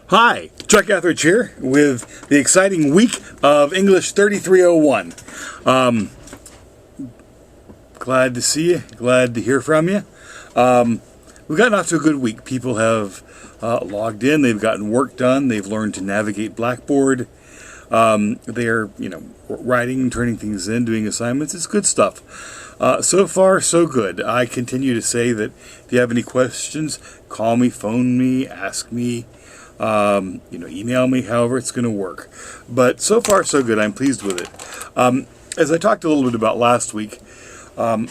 Hi, Chuck Etheridge here with the exciting week of English 3301. Glad to see you, glad to hear from you. We've gotten off to a good week. People have logged in, they've gotten work done, they've learned to navigate Blackboard. They're, writing, turning things in, doing assignments. It's good stuff. So far, so good. I continue to say that if you have any questions, call me, phone me, ask me. Email me, however it's going to work. But so far, so good. I'm pleased with it. As I talked a little bit about last week, the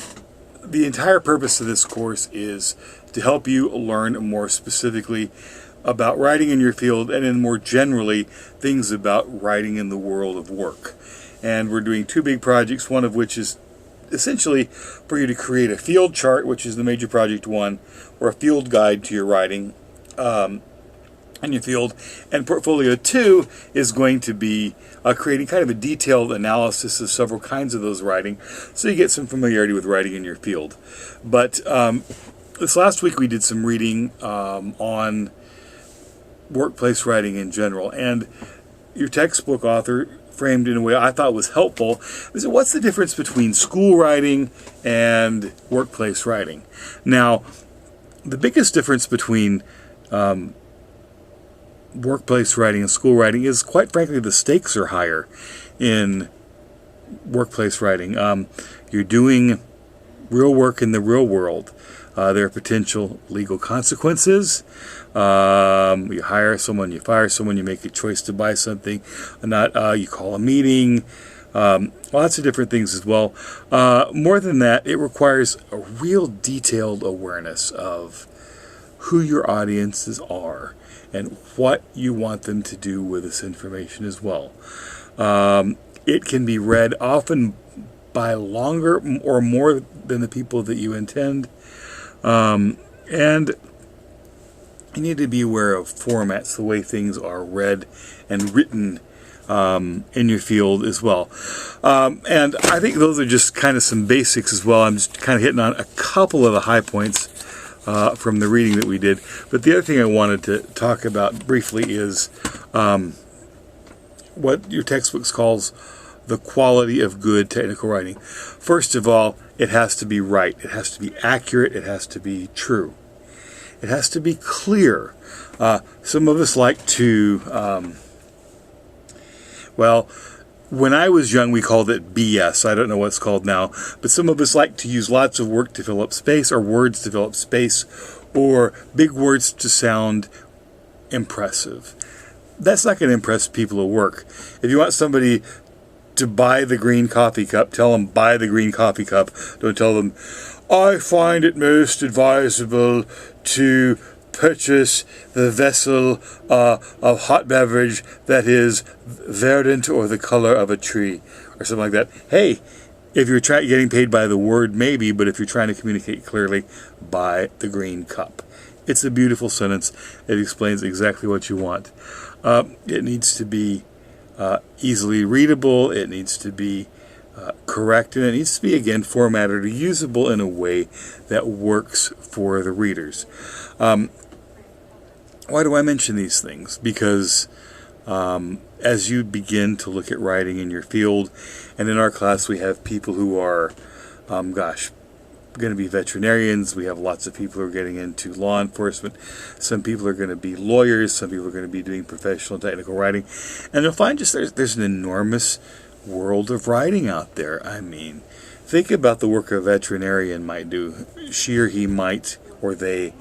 entire purpose of this course is to help you learn more specifically about writing in your field and then more generally things about writing in the world of work. And we're doing two big projects, one of which is essentially for you to create a field chart, which is the major project one, or a field guide to your writing in your field. And portfolio 2 is going to be creating kind of a detailed analysis of several kinds of those writing, so you get some familiarity with writing in your field. But this last week we did some reading on workplace writing in general, and your textbook author framed in a way I thought was helpful. I said, what's the difference between school writing and workplace writing? Now, the biggest difference between workplace writing and school writing is, quite frankly, the stakes are higher in workplace writing. You're doing real work in the real world. There are potential legal consequences. You hire someone, you fire someone, you make a choice to buy something, you call a meeting, lots of different things as well. More than that, it requires a real detailed awareness of who your audiences are and what you want them to do with this information as well. It can be read often by longer or more than the people that you intend. And you need to be aware of formats, the way things are read and written in your field as well. And I think those are just kind of some basics as well. I'm just kind of hitting on a couple of the high points from the reading that we did. But the other thing I wanted to talk about briefly is what your textbooks calls the quality of good technical writing. First of all, it has to be right. It has to be accurate. It has to be true. It has to be clear. Some of us like to, when I was young, we called it BS. I don't know what it's called now. But some of us like to use lots of work to fill up space, or words to fill up space, or big words to sound impressive. That's not going to impress people at work. If you want somebody to buy the green coffee cup, tell them buy the green coffee cup. Don't tell them, I find it most advisable to purchase the vessel of hot beverage that is verdant or the color of a tree, or something like that. Hey, if you're getting paid by the word, maybe, but if you're trying to communicate clearly, buy the green cup. It's a beautiful sentence. It explains exactly what you want. It needs to be easily readable, it needs to be correct, and it needs to be, again, formatted or usable in a way that works for the readers. Why do I mention these things? Because as you begin to look at writing in your field, and in our class we have people who are, going to be veterinarians. We have lots of people who are getting into law enforcement. Some people are going to be lawyers. Some people are going to be doing professional technical writing. And you'll find just there's an enormous world of writing out there. I mean, think about the work a veterinarian might do. She or he might, or they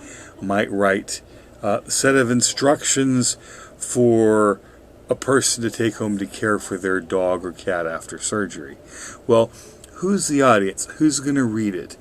might write a set of instructions for a person to take home to care for their dog or cat after surgery. Well, who's the audience? Who's going to read it?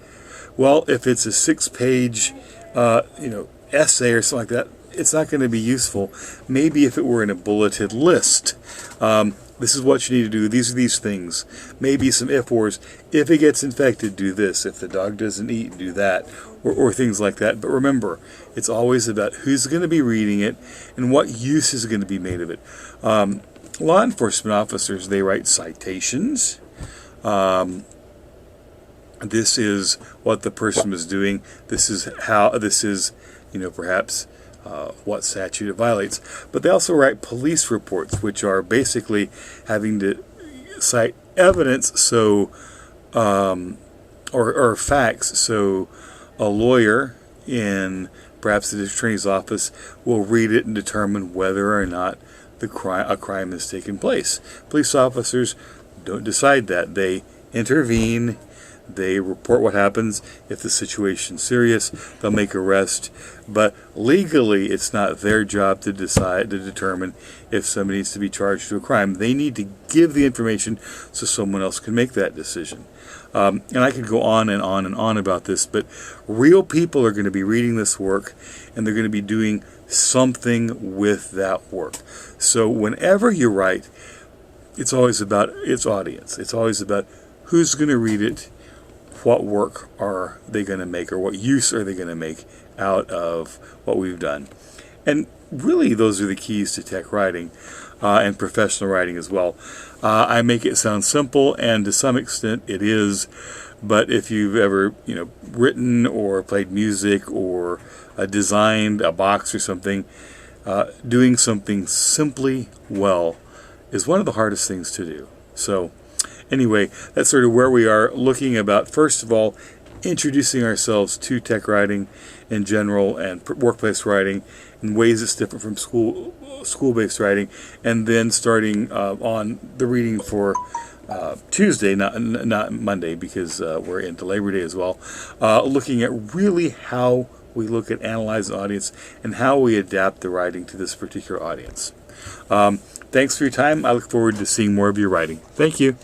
Well, if it's a 6-page, essay or something like that, it's not going to be useful. Maybe if it were in a bulleted list, this is what you need to do. These are these things. Maybe some if-ors. If it gets infected, do this. If the dog doesn't eat, do that, or things like that. But remember, it's always about who's going to be reading it and what use is going to be made of it. Law enforcement officers, they write citations. This is what the person was doing. This is how, perhaps what statute it violates. But they also write police reports, which are basically having to cite evidence, so or facts, so a lawyer in perhaps the district attorney's office will read it and determine whether or not a crime has taken place. Police officers don't decide that. They intervene. They report what happens. If the situation's serious, they'll make arrest. But legally, it's not their job to determine if somebody needs to be charged to a crime. They need to give the information so someone else can make that decision. And I could go on and on and on about this, but real people are going to be reading this work, and they're going to be doing something with that work. So whenever you write, it's always about its audience. It's always about who's going to read it, what work are they going to make, or what use are they going to make out of what we've done. And really, those are the keys to tech writing and professional writing as well. I make it sound simple, and to some extent it is. But if you've ever, written or played music or designed a box or something, doing something simply well is one of the hardest things to do. So anyway, that's sort of where we are, looking about, first of all, introducing ourselves to tech writing in general and workplace writing in ways that's different from school-based writing, and then starting on the reading for Tuesday, not Monday, because we're into Labor Day as well, looking at really how we look at analyze the audience and how we adapt the writing to this particular audience. Thanks for your time. I look forward to seeing more of your writing. Thank you.